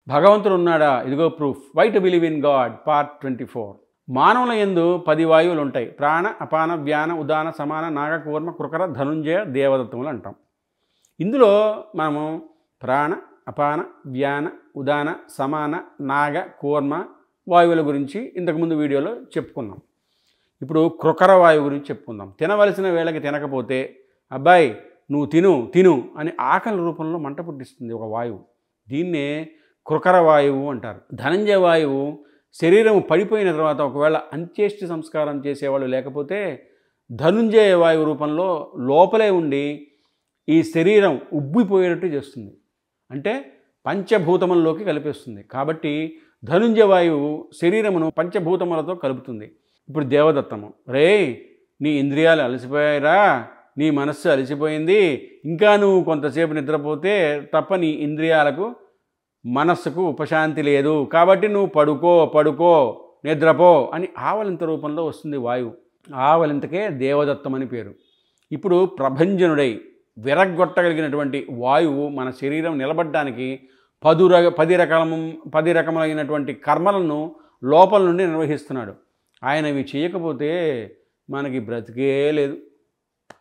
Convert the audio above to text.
భగవంతుడు ఉన్నాడా? ఇదిగో proof. Why to believe in god part 24. మానవుల యందు 10 వాయువులు ఉంటాయి. ప్రాణ, అపాన, వ్యాన, ఉదాన, సమాన, నాగ, కూర్మ, కృకర, ధనుంజయ, దేవదత్తములు అంటాం. ఇందులో మనము ప్రాణ, అపాన, వ్యాన, ఉదాన, సమాన, నాగ, కూర్మ వాయువుల గురించి ఇంతకుముందు వీడియోలో చెప్పుకున్నాం. ఇప్పుడు కృకర వాయువు గురించి చెప్పుకుందాం. తినవలసిన వేళకి తినకపోతే అబ్బాయి నువ్వు తిను తిను అని ఆకలి రూపంలో మంట పుట్టిస్తుంది ఒక వాయువు. దీన్నే కృకర వాయువు అంటారు. ధనంజయ వాయువు శరీరం పడిపోయిన తర్వాత ఒకవేళ అంత్యేష్టి సంస్కారం చేసేవాళ్ళు లేకపోతే ధనుంజయ వాయువు రూపంలో లోపలే ఉండి ఈ శరీరం ఉబ్బిపోయేటట్టు చేస్తుంది. అంటే పంచభూతములలోకి కలిపేస్తుంది. కాబట్టి ధనుంజయ వాయువు శరీరమును పంచభూతములతో కలుపుతుంది. ఇప్పుడు దేవదత్తము, రే నీ ఇంద్రియాలు అలసిపోయారా, నీ మనస్సు అలసిపోయింది, ఇంకా నువ్వు కొంతసేపు నిద్రపోతే తప్ప నీ ఇంద్రియాలకు మనస్సుకు ఉపశాంతి లేదు, కాబట్టి నువ్వు పడుకో పడుకో నిద్రపో అని ఆవలింత రూపంలో వస్తుంది వాయువు. ఆవలింతకే దేవదత్తం అని పేరు. ఇప్పుడు ప్రభంజనుడై విరగ్గొట్టగలిగినటువంటి వాయువు మన శరీరం నిలబడడానికి 10 రకములైనటువంటి కర్మలను లోపల నుండి నిర్వహిస్తున్నాడు. ఆయన ఇవి చేయకపోతే మనకి బ్రతికే లేదు.